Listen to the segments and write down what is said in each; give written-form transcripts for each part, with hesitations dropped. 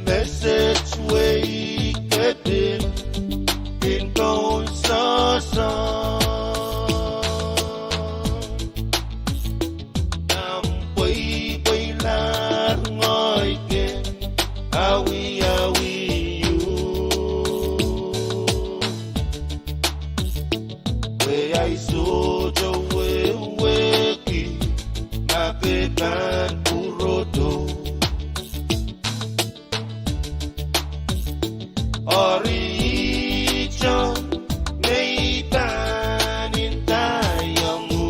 message way getting in going so nam quay quay la ngồi kia awi you we I so jo we ki ma pe kan purodo Oricho meitan tayamu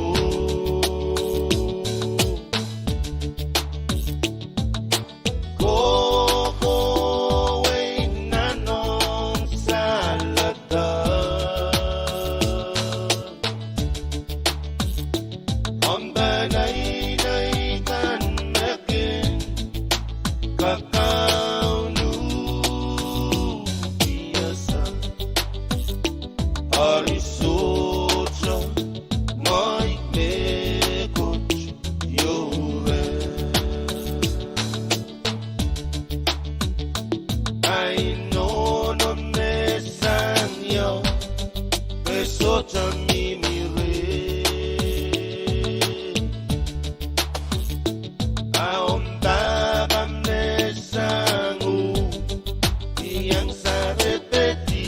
Koko nanon salada Ombanay nay kan makin kakao Arisocha, my coach, you're I know no mesanya, Pesocha mimire. Aonda mesangu, yang sa repeti.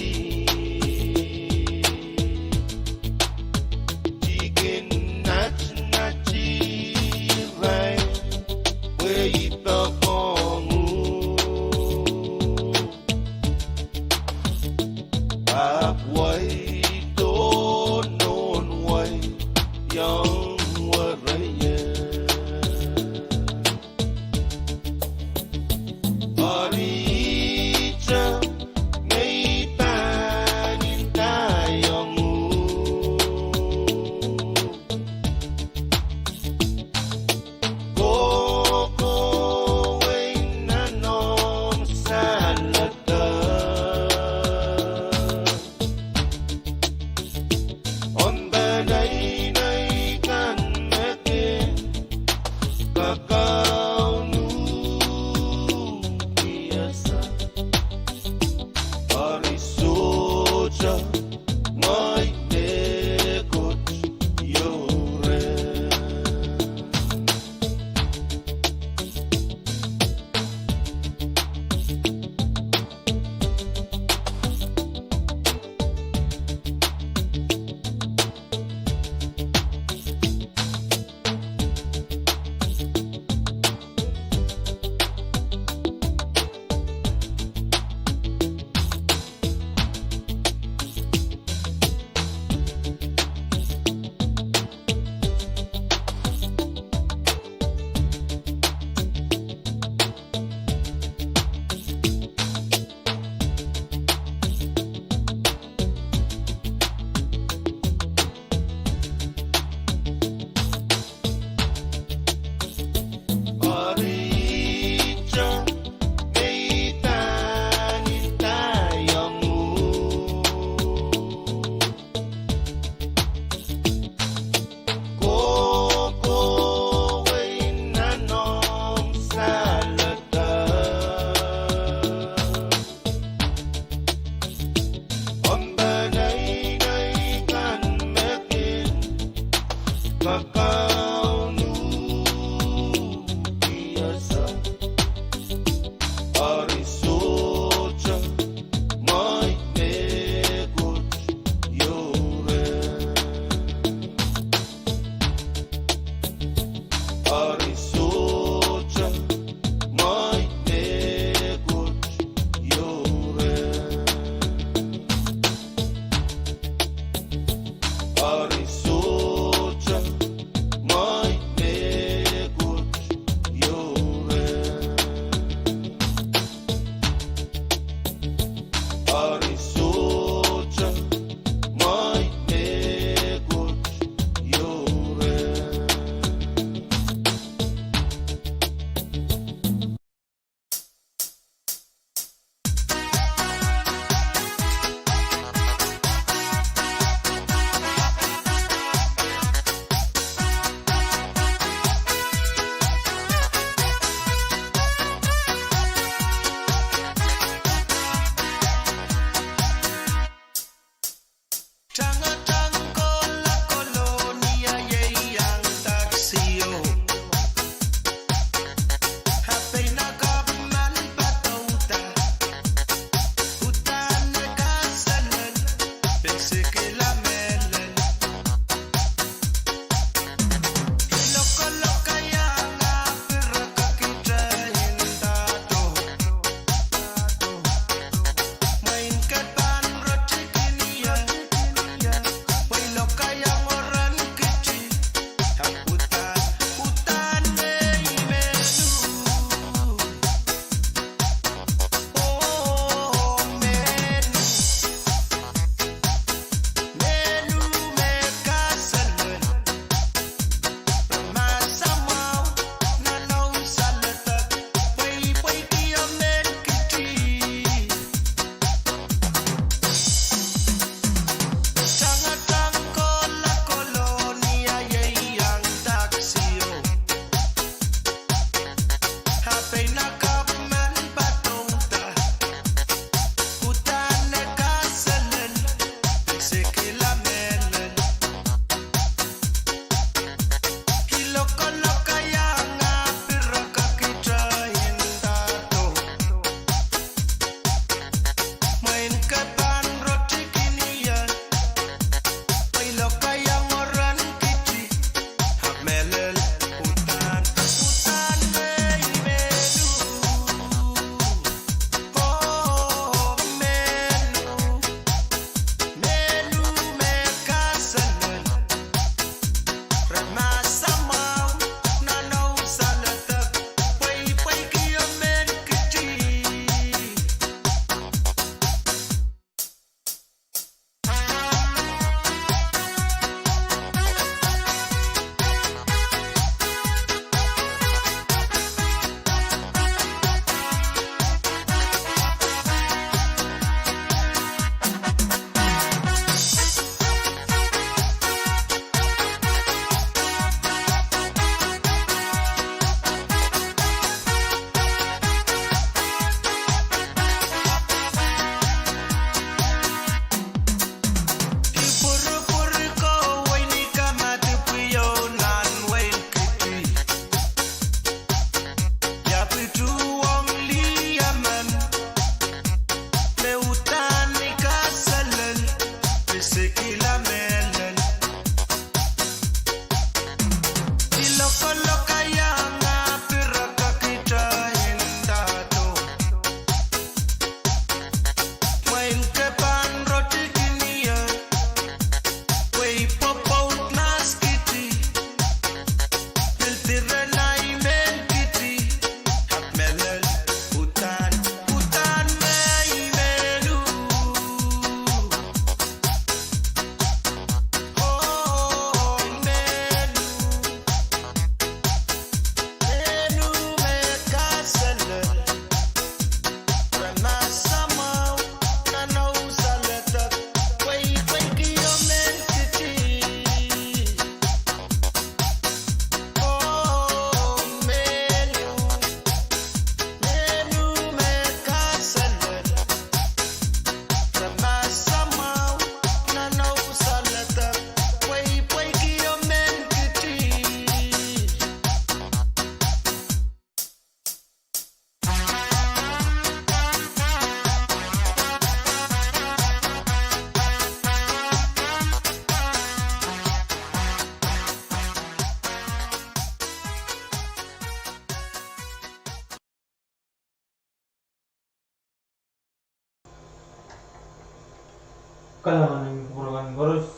kalangan ng kekurangan ngurus.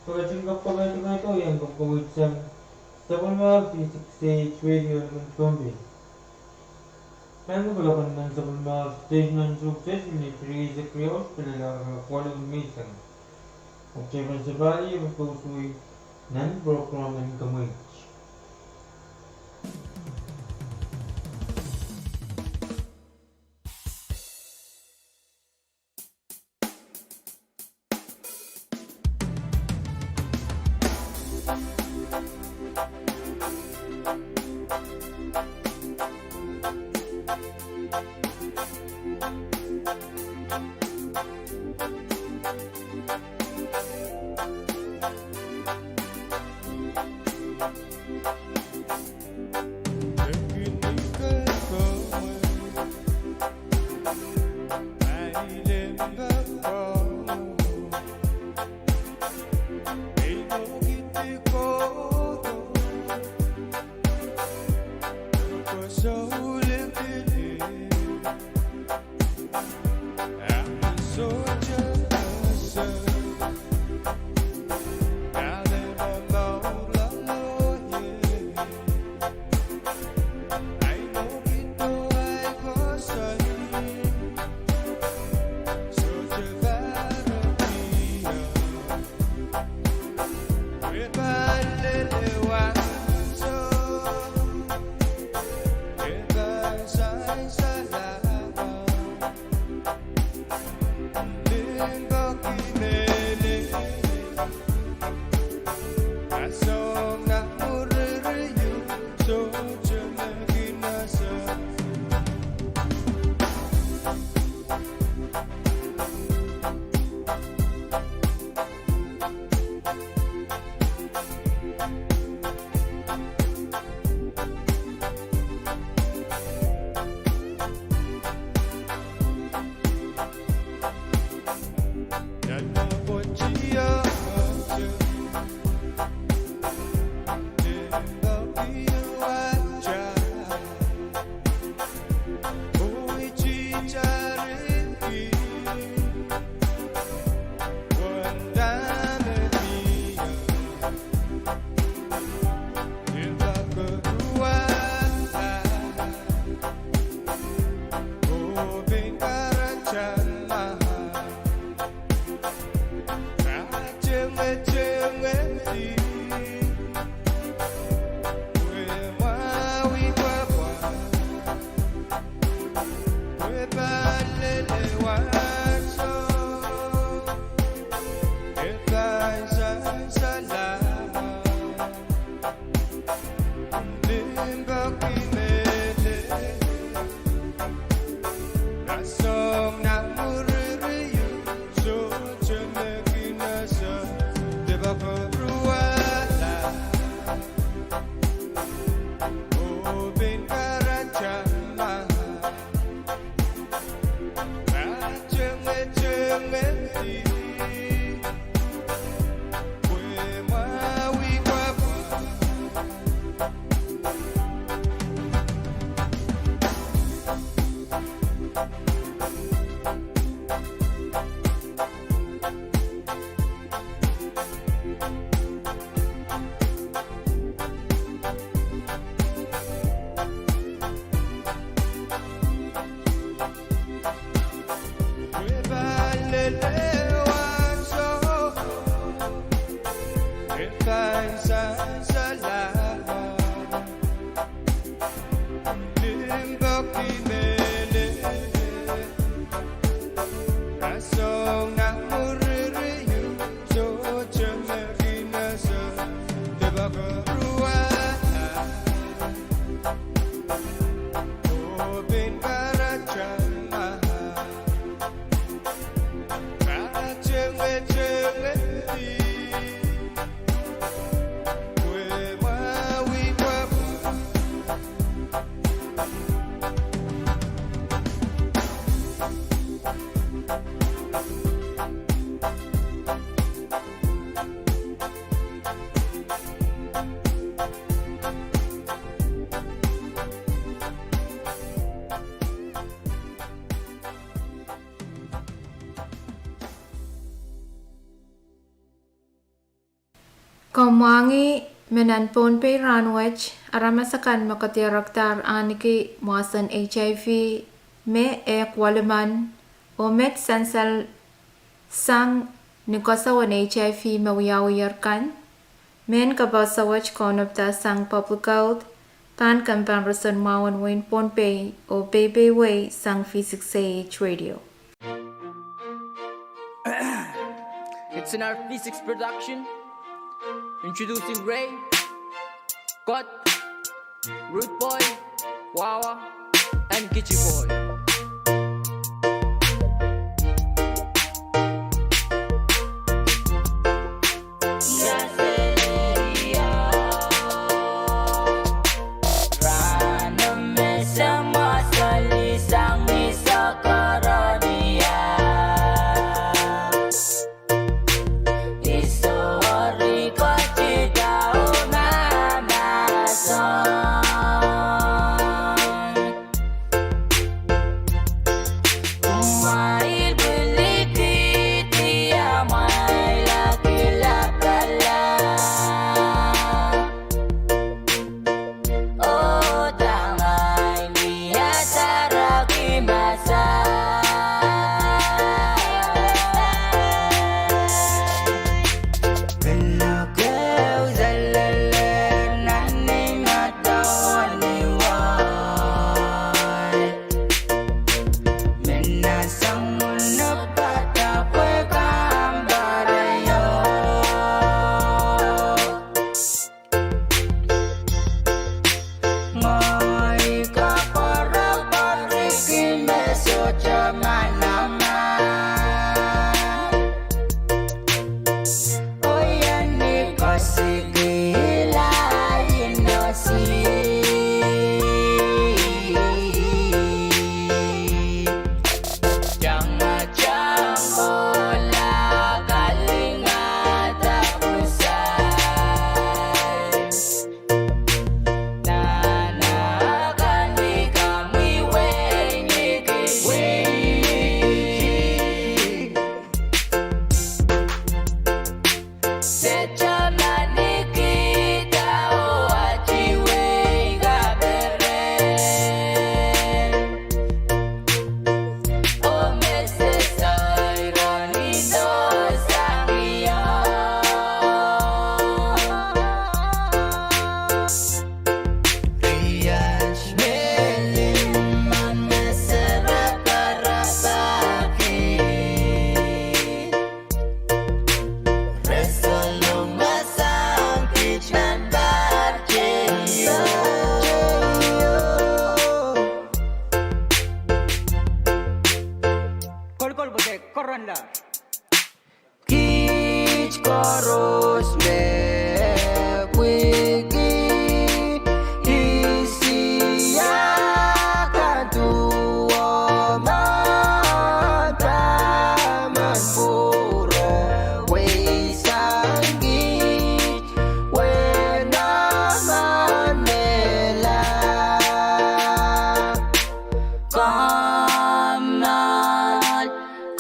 Pagkatsinggap ito yang kapkawisan sa pulmag V6AH Radio ng Pohnpei. Mayroon pagkapan ng sa pulmag stage ng sukses ni Teresa Creos pinalang kwalong minsan. At siya sa bali magpausuy ng program ng kamay. Kamangi menan Pohnpei ranwech aramasakan makatiraktar aniki muasan HIV me kwalaman o met sansal sang nikosawan HIV mawiyawiyarkan men kabasawach konopta sang public health tan comparison mawan win Pohnpei o baby way sang V6AH Radio. It's an R6 production. Introducing Ray, Cut, Root Boy, Wawa, and Kitchi Boy.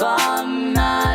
Come not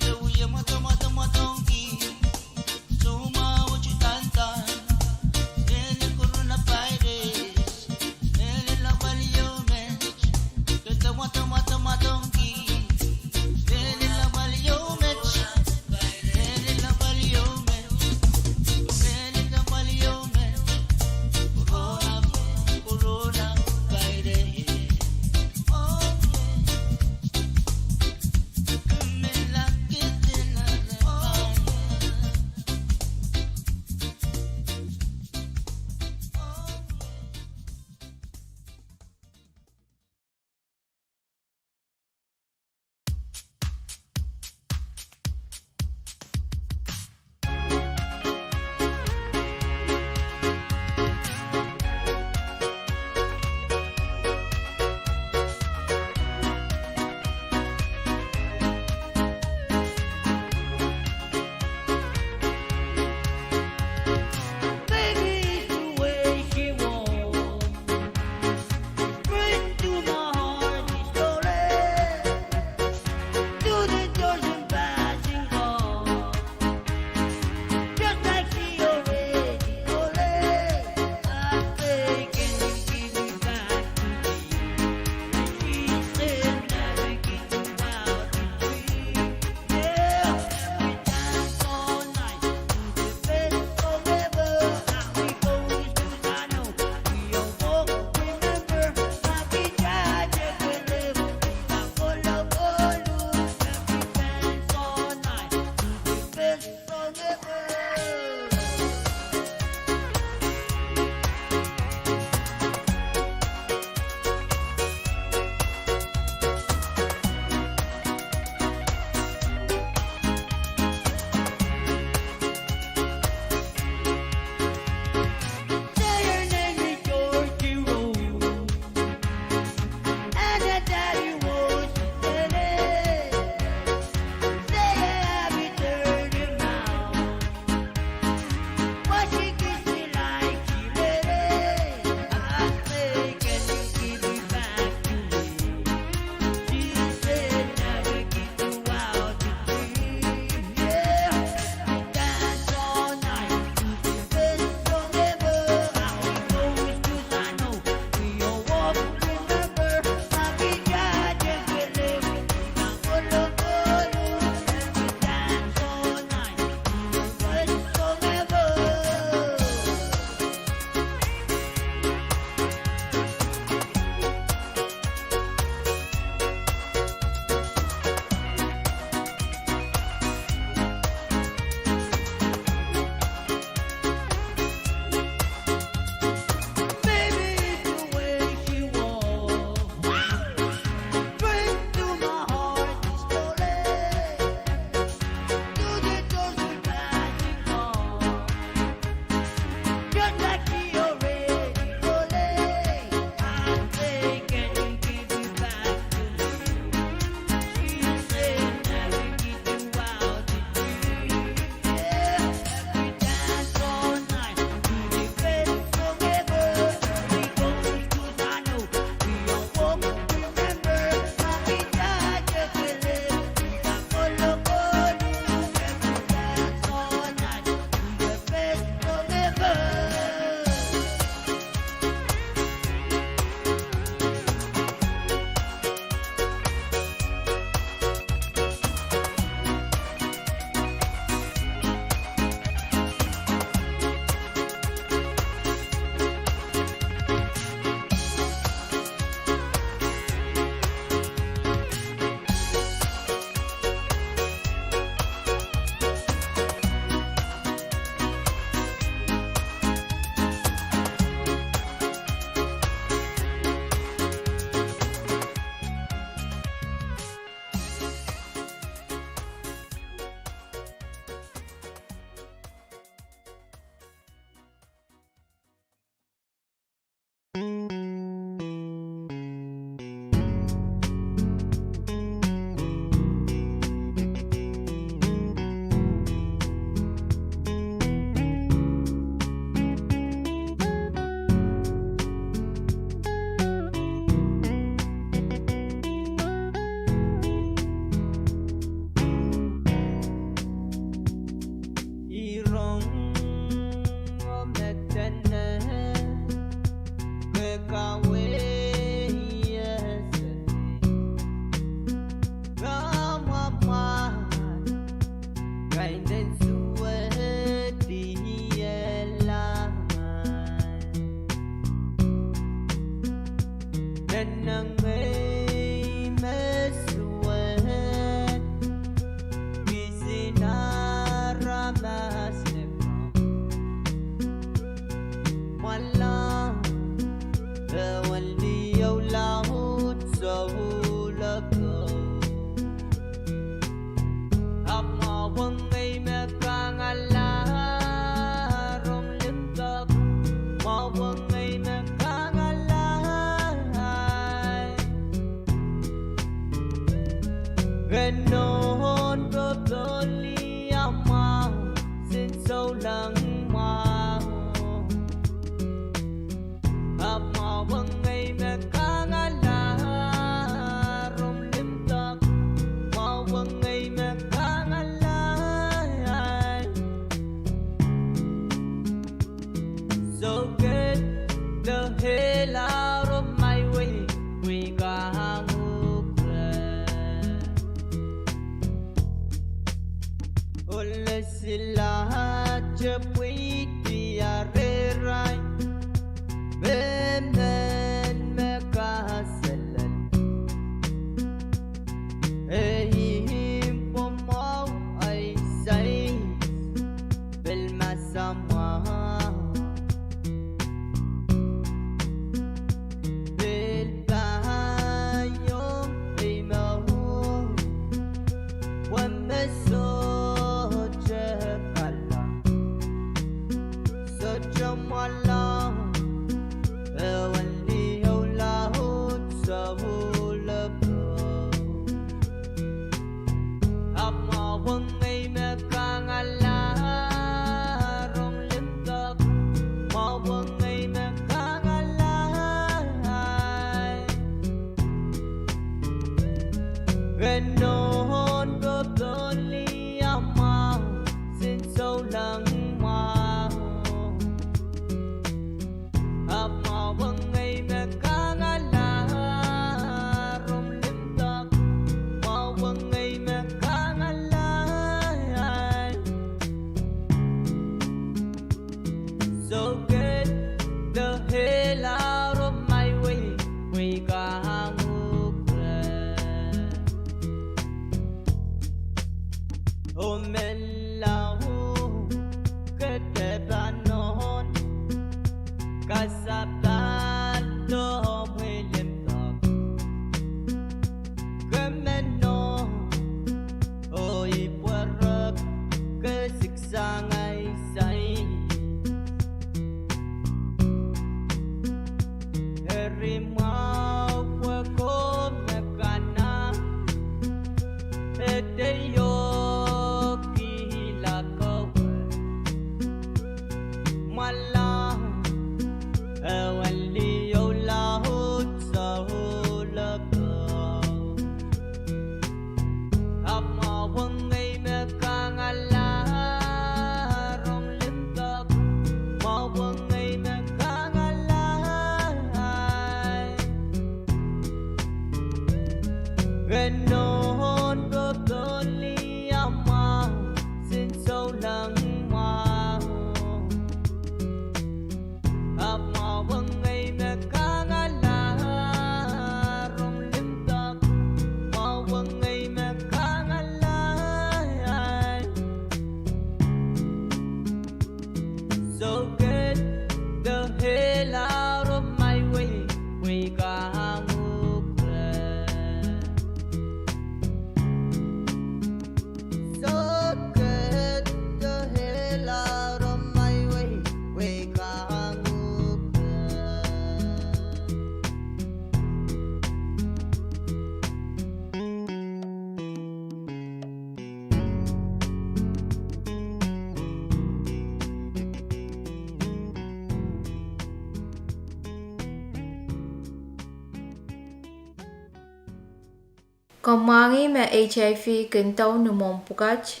Komangi me HIV kintau numong pukach,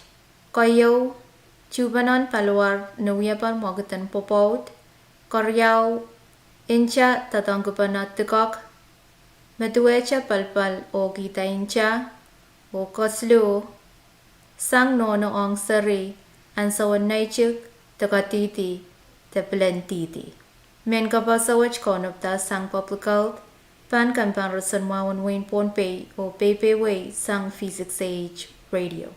koyo chubanon paluar nuyapan mogatan popout, koryaw incha tatanggupanat tikok, metuecha palpal o kita incha, o koslu, sang nono ong sari, ansawan naichuk, takatiti, tapilantiti. Men kapasawach konopta sang public health, Pan kan pan rasan mawan Wayne Pohnpei o Pepe Way sang V6AH Radio.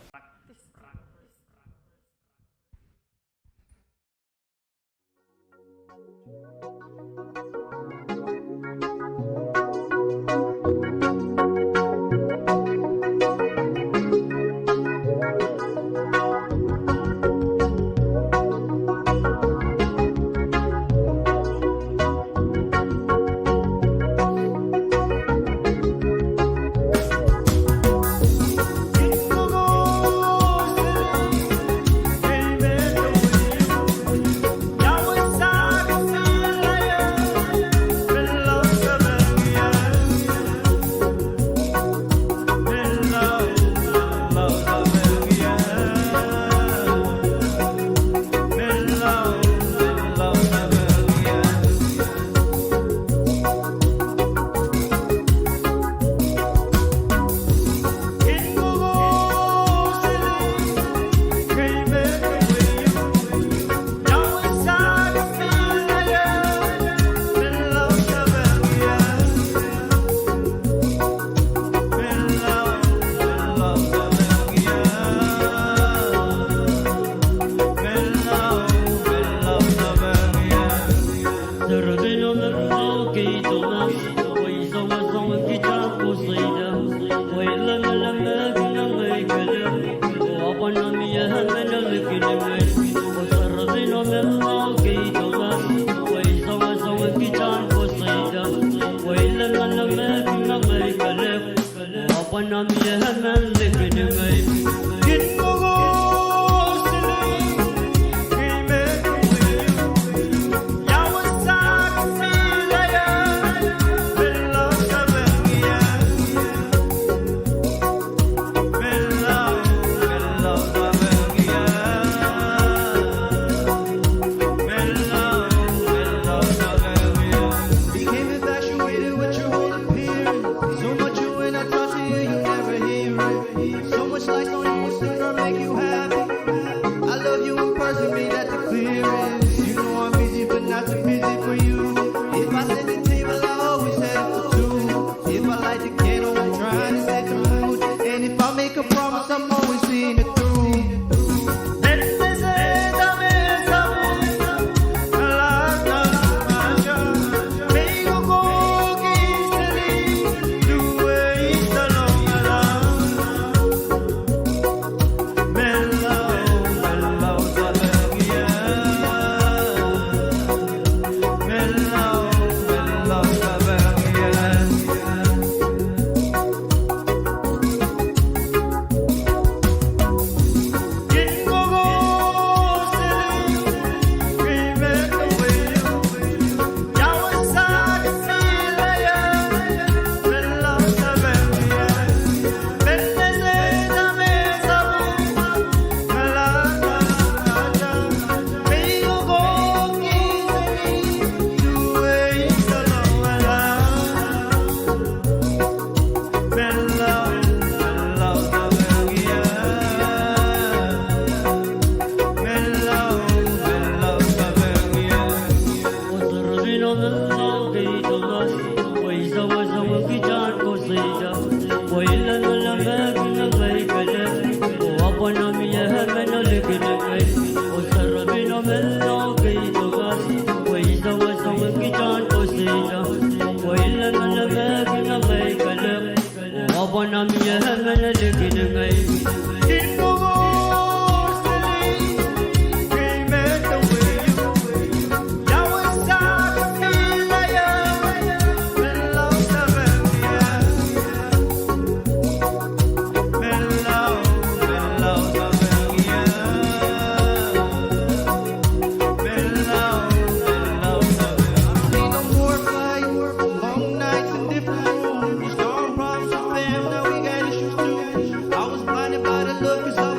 Storm problems with them, now we got issues too. I was blinded by the look, 'cause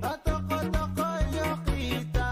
Atoko toko yo kita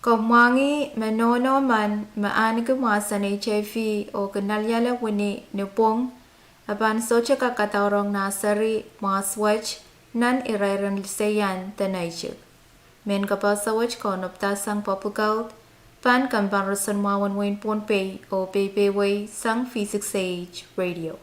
Kamangi manono man maani kumasan HIV o kanalyala wini ni Pwuhng apan socha kakataurong nasari maswach nan irairan lisayan tanaychuk. Men kapasawach konopta sang papugaut pan kamban rason mawan wain Pohnpei o Pohnpei sang V6AH Radio.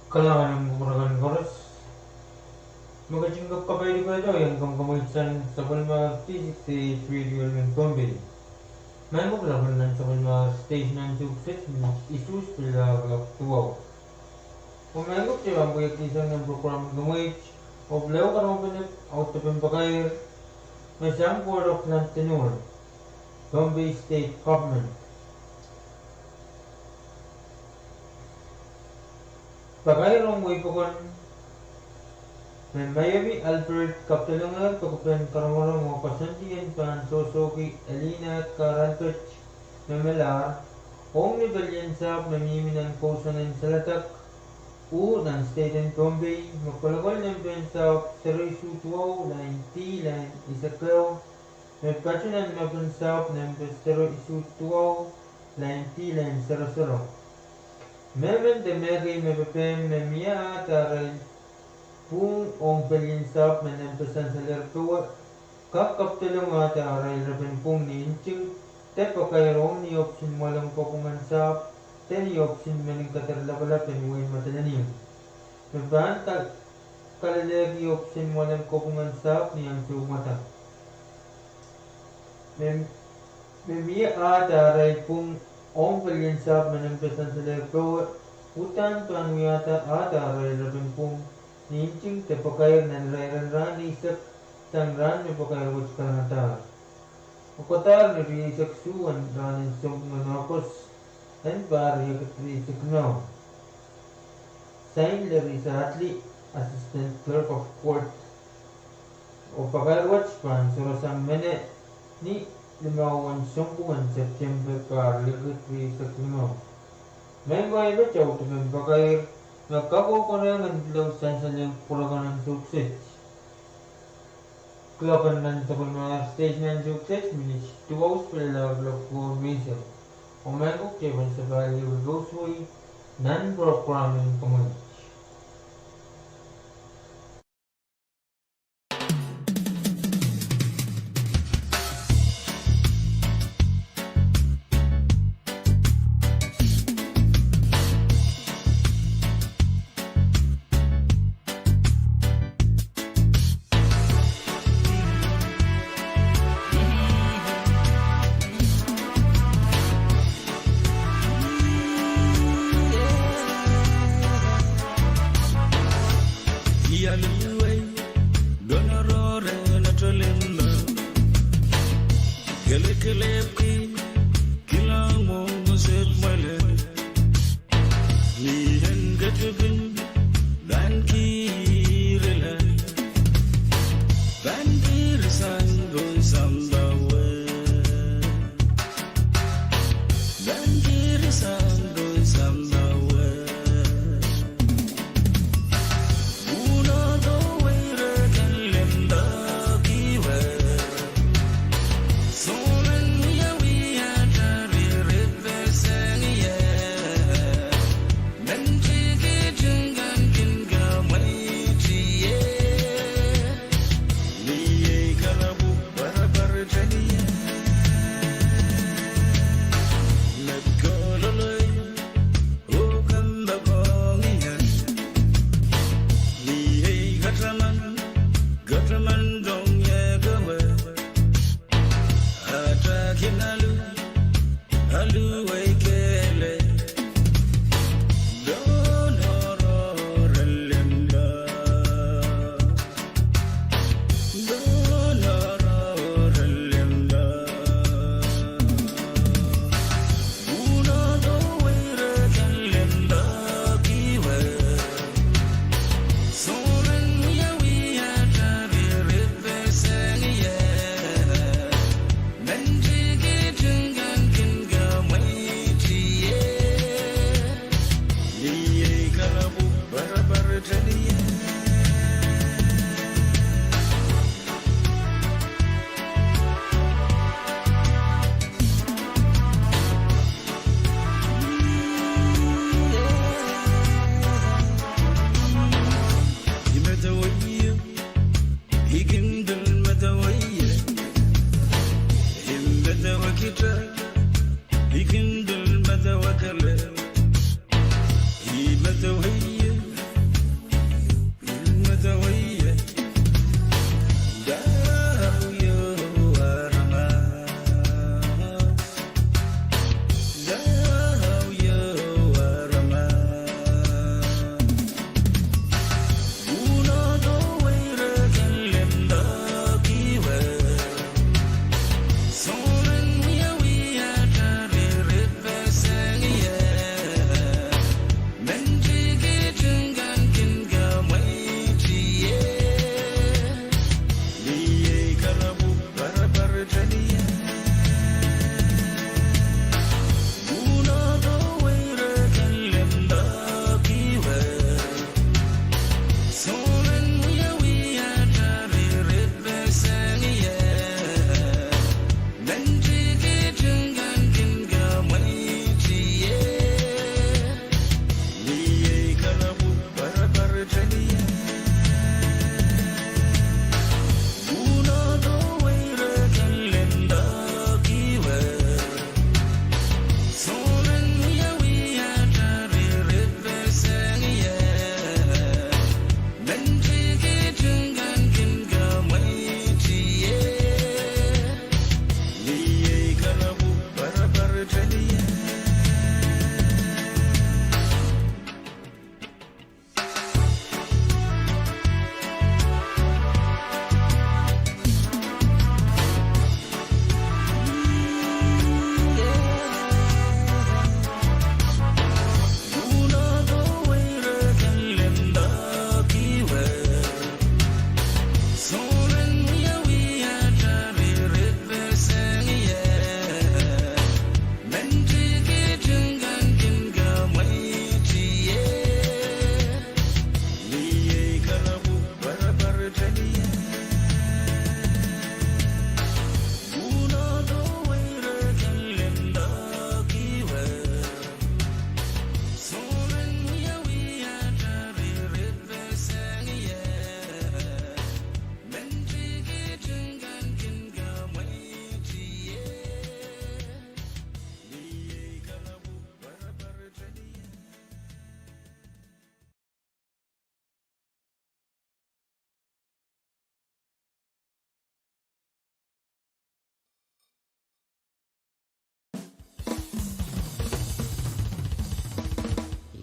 Kailangan ng muragan chorus. Magandang kapay ko ito yung kamagitan sa Pwuhng V6AH Radio ng Pohnpei. Mangkok laban sa mga station ng sukses isus pila tuwaw. Kung mangkok siya ang buyak isang ng program gumwit o blew karong pinip auto pimpakair may siyang board of tenure Pohnpei State Government. Pakairong way pakon Mayami Albert Kaptalungan Kakupen Karangorong mo pasantiyan pan Sosoki Elina Karantach Memelar Ong Nibalian Sap Namiminan Kosanan Salatak U ng State and Pohnpei Magpalagol ng Pensap Serisu Tuwaw Line T Line Isakaw Magpatunan ng Pensap ng Serisu Tuwaw Line T Line Sarasaro Memen de Meri Mepepem Memia Taray Pwuhng Pelinsap menempesan salir tua kakaptulong ata aray rabin Pwuhng ni inching te pakairong ni opsin walang kopungan sap te ni opsin mening katerlabalap penuin matalanim. Meban kalalagi opsin walang kopungan sap ni ang sumata. Memia ata aray Pwuhng Pelinsap menempesan salir tua utan tuan wiyata ata aray rabin Pwuhng Nincing te pakair nan rairan rani isak sang ran me pakair wach karanatar. Ukatar ni ri isak suwan ranin sung manakos en bar yagat ri isak no. Sign le ri sa atli assistant clerk of court. O pakair wach pan surasang mene ni 5 September kar yagat ri isak no. Mengay ba chaw tumem pakair Nagkakukurangan daw sa yung pulagan ng sukses. Klapan ng sabon mga stage ng sukses, minis 2 hours pala Pohnpei. Umangkok siya sa value Roseway non-programming community.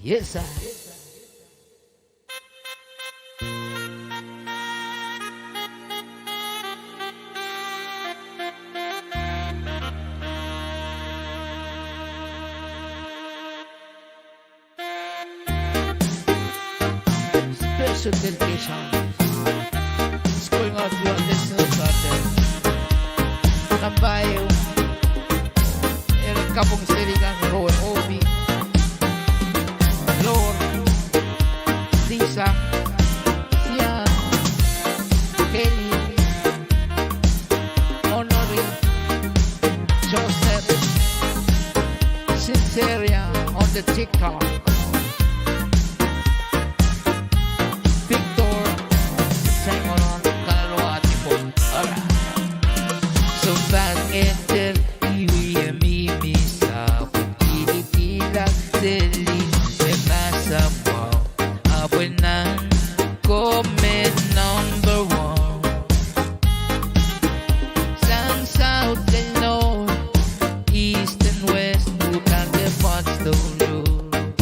Yes, sir. Special dedication is going out to your listeners out there. Nambayo, Kapwang Siligang, Rowan Obi, Lord, Lisa, Sian, Kelly, Honoring, Joseph, Sinceria on the TikTok, Victor, Sangoron, Kalawati po. Alright. So bang enter, iwi mimi sa pagkilitilag deli sa nasa mo. Apoy ng comment number 1. Sang south and north, east and west, utang the Boston Road.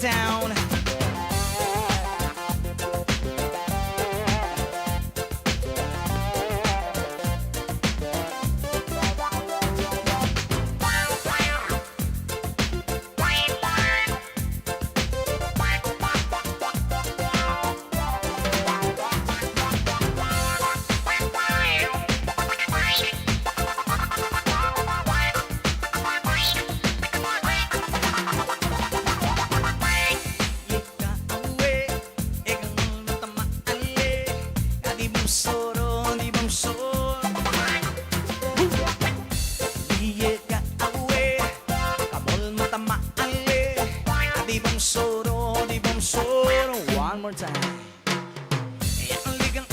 down. One more time. Ang ligang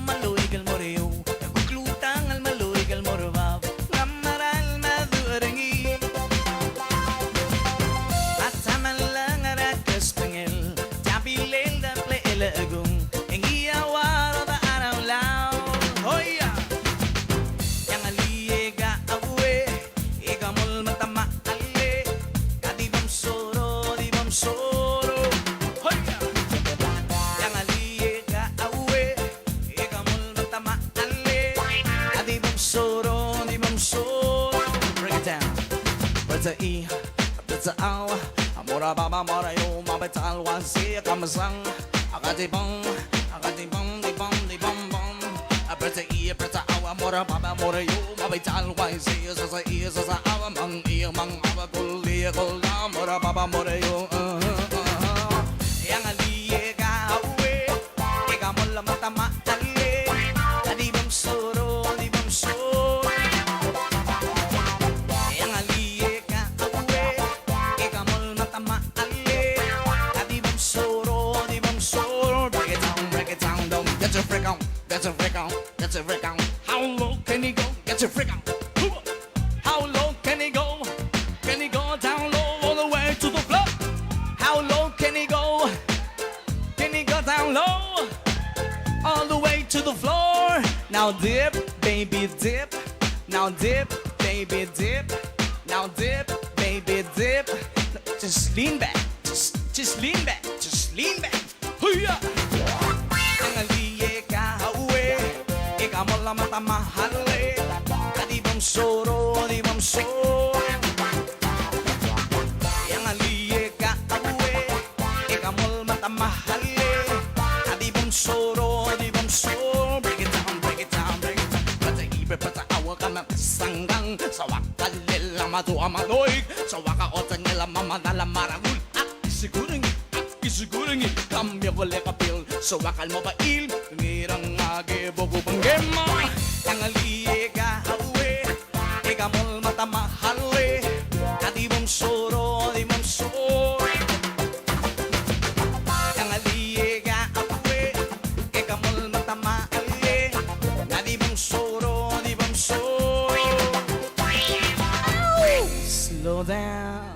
maluig al moreo, naguglutang al maluig al morobab, ngamaral madurangi. At sama lang arakas pangil, tabilel da pleela agong, ang iyawaro da araw lao. Hoya! Yang aliega awe, igamol matama ale, kadibam soro, dibam soro. Hoya! Yang aliega awe, igamol matama ale, kadibam soro, dibam soro. Break it down. Bertai, bertaaw, amora baba morayo, mabetal wasi kamasang, akadibang, dibang, bam. Bertai, bertaaw, amora baba morayo, mabetal wasi, sasaaw, mang abaguli, kola, amora baba morayo. Yang aliega awe, igamol matama ale, kadibang soro, dibang soro. Yang aliega awe, igamol matama ale, kadibang soro, dibang soro. Break it down, don't get your freak on, get your freak on, get your freak on. How low can he go? Get your freak on. How low can he go? Can he go down low all the way to the floor? How low can he go? Can he go down low all the way to the floor? Now dip, baby dip. Now dip, baby dip. Now dip, baby dip. Just lean back. Just lean back. Just lean back. Huya! Ang aliega hawe, ikamol na matamahali. Kadibang soro, dibang soro. Yang aliega hawe, ikamol matamahali. Kadibang soro, dibang soro. Break it down, break it down, break it down. Pataibe, pataawa ka mapisanggang. Sawak kalila matua maloig. Sawak ka otan nila mamadala maragul. At isiguringi, kami wala kapil. Sawakal mo ba il? Ngirang age bogo banggema. Yang aliega hawe, ikamol matamahali. Kadibang soro, dibang soro. Yang aliega hawe, ikamol matamahali. Kadibang soro, dibang soro. Slow down.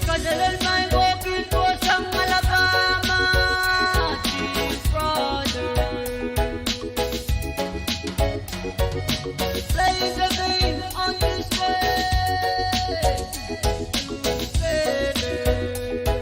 Kadalal may walking po sa Alabama, Chief brother. Playing the game on this way, better.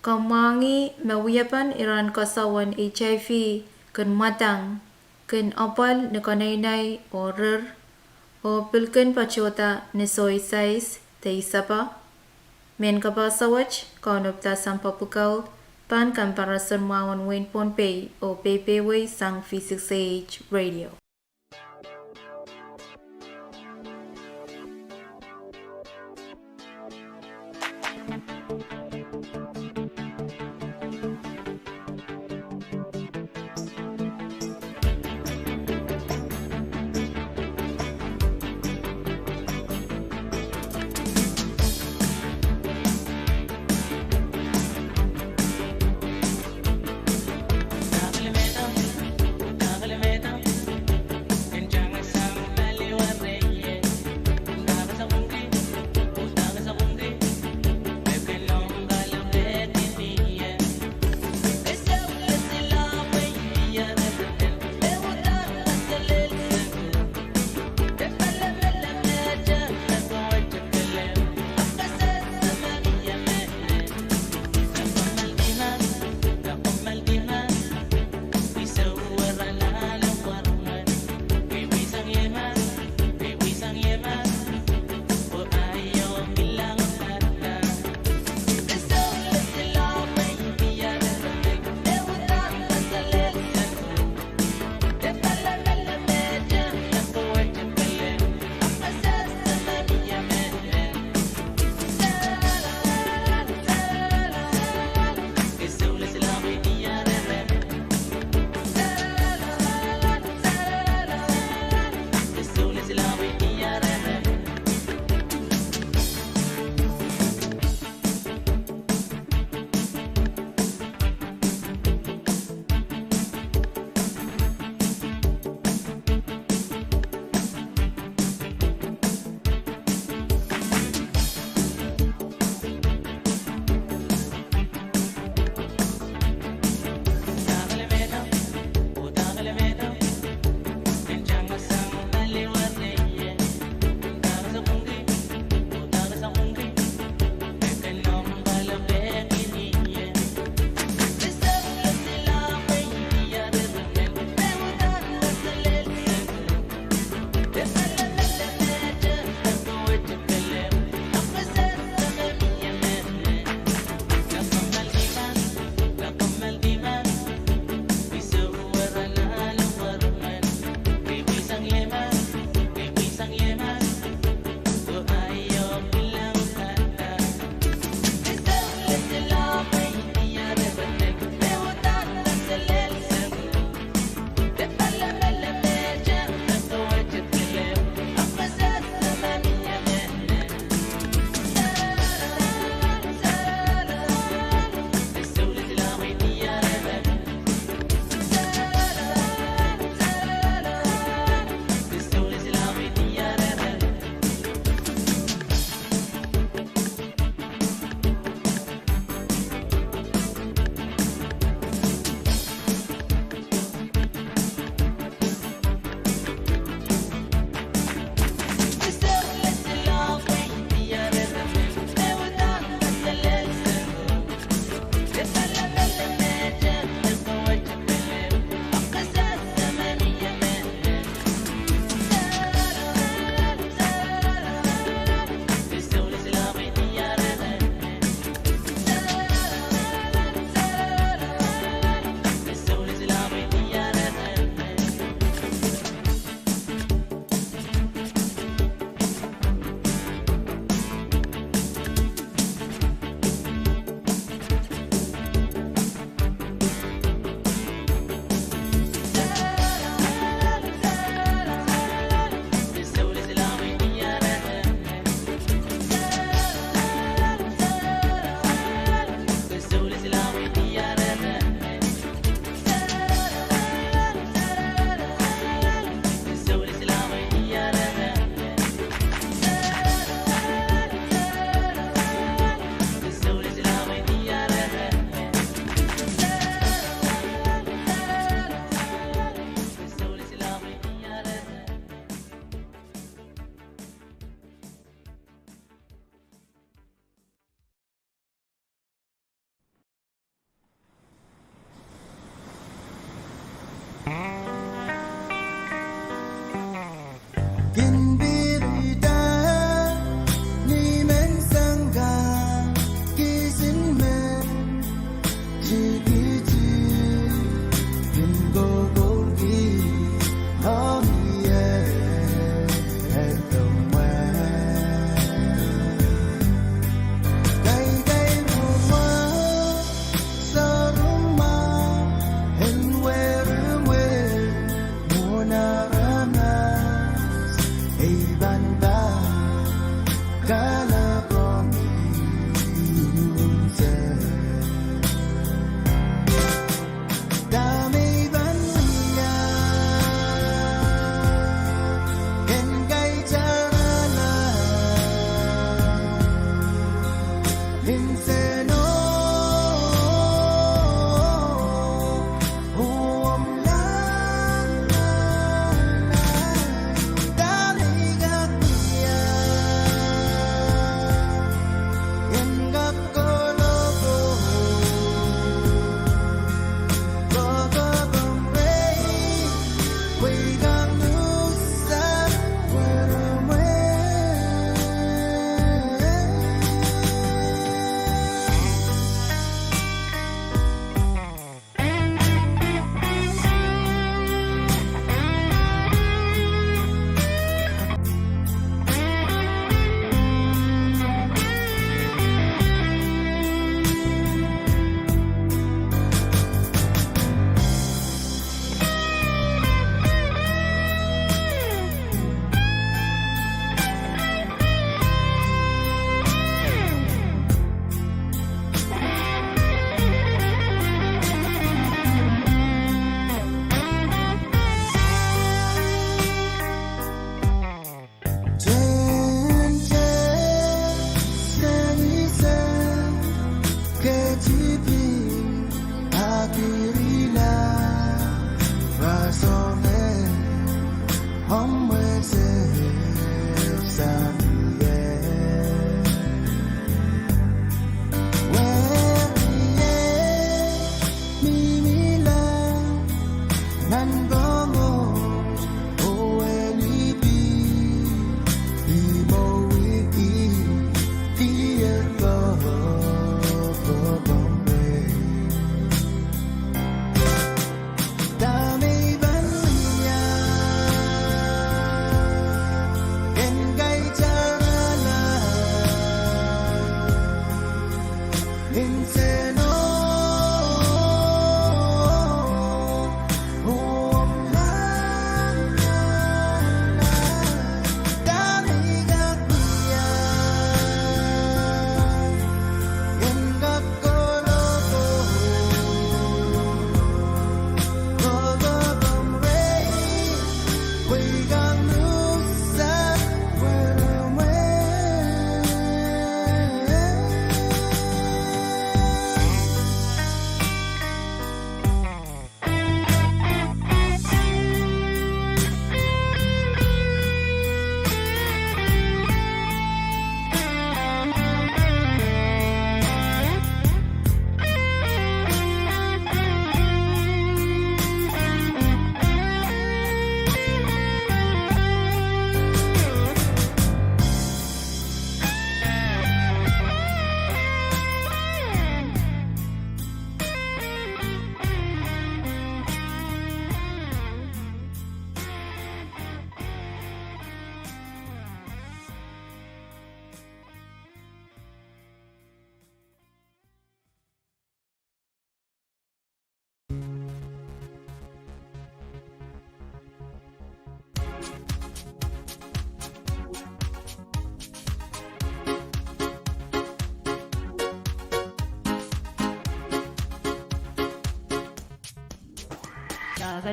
Kamangi mawiyapan iran kasawan HIV kan matang kan opal na kanaynay o rer o pilkan pachota ni soy size ta isa pa men kapasawach kaunopta sang papukaw pan kamparason mawan Wayne Pohnpei o PPW sang V6AH Radio.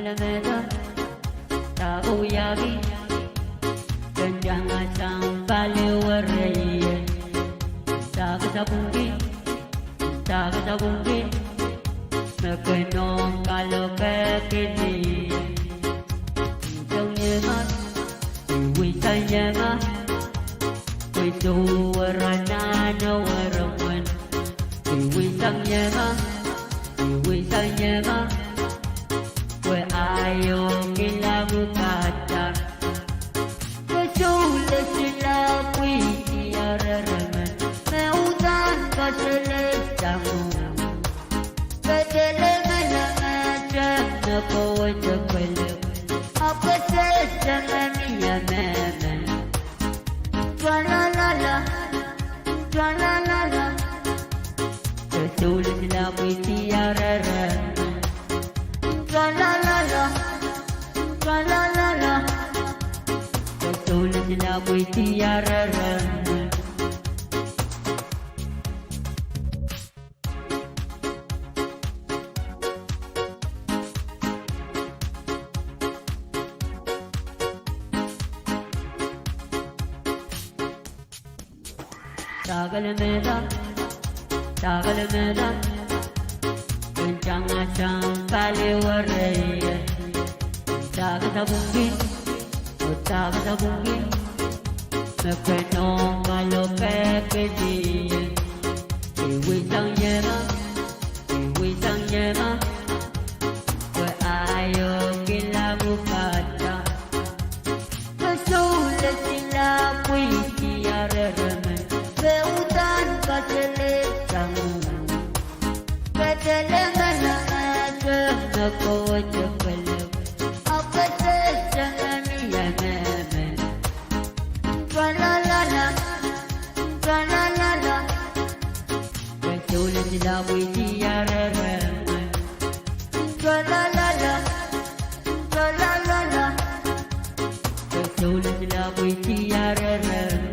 Alameda, Tauyagi, Ganjanga Sang Paliwarayan, Tagatabungi, Tagatabungi, Nakanong Kalopekini, Jongema, Wisayama, Wisuwarana, no Waraman, Wisanyama, Wisanyama. Ayo kilabukata Kacula sila kuiti araraman Mautan kasalasamu Kadalaman ang adyam na kawad sa kalam Apa sasama niya maman Twalalala, twalalala Kacula sila kuiti araraman La la la la, la la la la. Katulad nila ko'y tiyararan. Tagalameda, Tagalameda. Jangan sampai warai, tak tabungin, tak tabungin, nakenong kalau pekedian, iwi sang yema, ayo kita bukata, kesulit sila puisi araman, seutan kaselet kamu. Kadalaman ang adyam na kawad sa kalam Apa sasama niya maman Twalalala, twalalala Katulad sila puisi araran. Tra la la la, tra la la la. Tertulis sila puisi araran.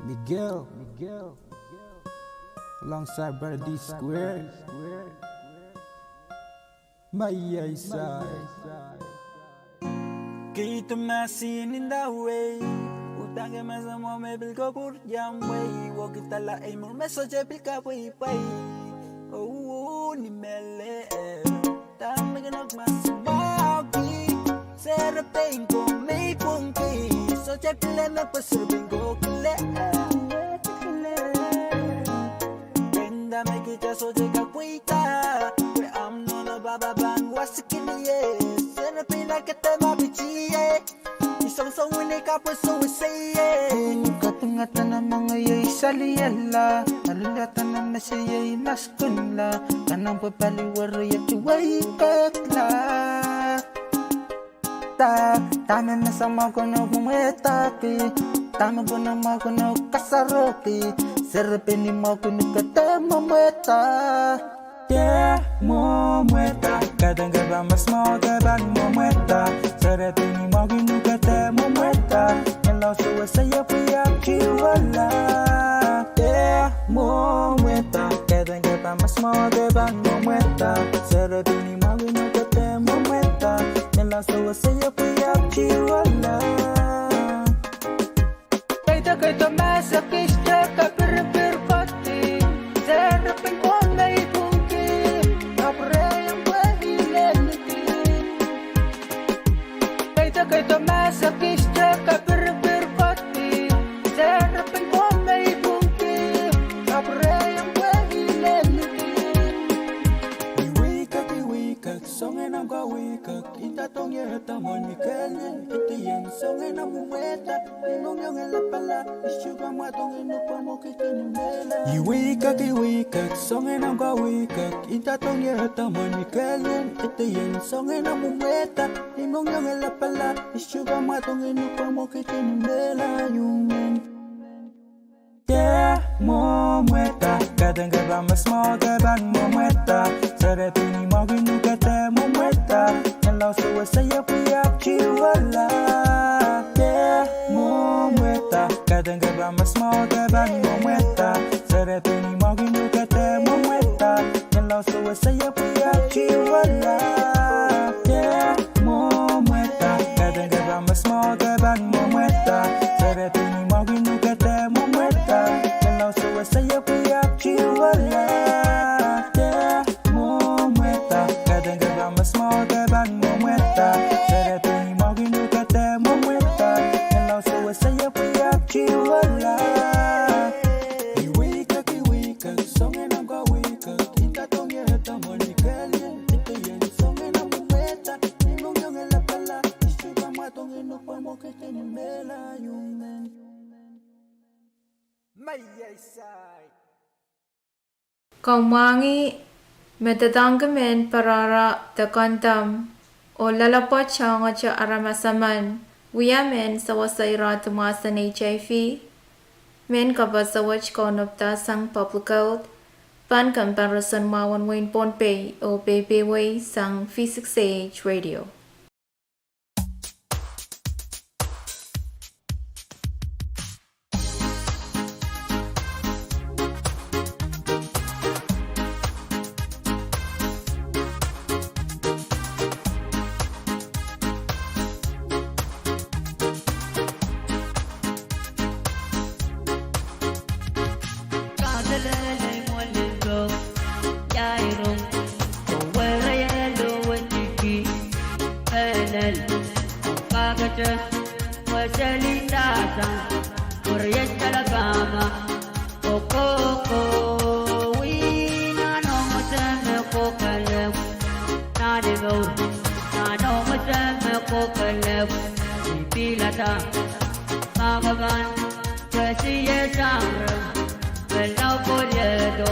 Miguel, alongside brother D Square, my side. Kita masih in the way, utang ke masa mau mebel kabur jam way, wo kita la aimur message bil kabui pai, oh ni mele, tam meganog mas magi, serapeng ko may Pohnpei, so chapile na pasurubing ko kile. Benda make kita so jaga kuita, we am no no baba bang wasikini ye, serapeng na kita mabici ye, isang song wini kapwa so we say ye. Katungatan ng mga yoy saliyala, alulatan ng masayay naskunla, kanang papaliwar yat chuway kakla. Tama masama ko na kumetapi, tama ko na mo ko na kasaropi, serapin ni mo ko na katama meta. Yeah, mo meta, kadang gaba mas mo gaban mo meta, serapin ni mo ko na katama meta, nalaw suwa saya puya chiwala. Yeah, mo meta, kadang gaba mas mo gaban mo meta, serapin ni mo ko na katama meta. So saya punya jiwala. Kaita masakis cakap berpati, serapin kongai Pohnpei, kapre yang bahilan niti. Kaita masakis cakap berpati, serapin kongai Pohnpei, kapre yang bahilan niti. Iwikak, songen ang kawikak. Tatong ya tamon ni kanya itiyan songen na mumeta inong yung alapala isyuga matong inupa mo kikinimela. Iwikak songen ang kawikak itatong ya tamon ni kanya itiyan songen na mumeta inong yung alapala isyuga matong inupa mo kikinimela. Yung yeah, mo mueta, kadang gaba mas mo gaban mo mueta, serapin ni mo ginugate mo mueta, nalaw suwa saya puya chiwala. Yeah, mo mueta, kadang gaba mas mo gaban mo mueta, serapin ni mo ginugate mo mueta, nalaw suwa saya puya chiwala. Yeah, mo mueta, kadang gaba mas mo gaban mo mueta, serapin ni mo ginugate mo mueta, nalaw suwa saya puya chiwala. Yeah, mo mueta, kadang gaba mas mo gaban mo mueta, serapin ni mo ginugate mo mueta, nalaw suwa saya puya chiwala. Iwikak, songen ang kawikak, itatong yata mo ni kalyan, ito yan songen ang mumeta, inong yung alapala, isyuga matong inupa mo kikinimela. Yung may side. Kaumangi metatanggamen parara takantam o lalapot siya nga siya aramasaman wiyamen sa wasayra tumasan HIV men kabasawach konopta sang public health pan comparison mawan wain Pohnpei o PPW sang V6AH Radio. Nano kokalep Pilata Magaban Kasiye Samra Belau Polyedo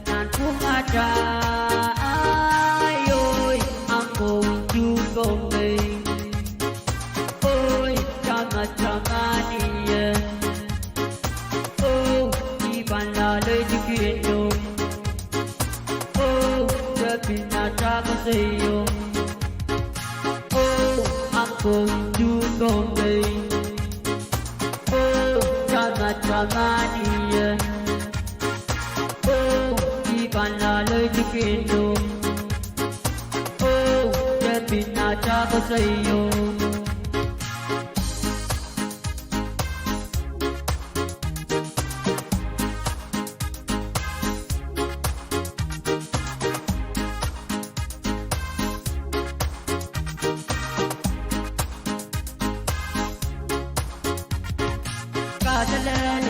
Nan Pumata Ayoy Angko Jugome Oy Chama Chamaniye Oh Iban Lale Dikino Oh Jabina Chakaseyo Angko Jugome Oh Chama Chamaniye Oh Iban Lale Dikino Oh Jabina Chakaseyo Kadkadaur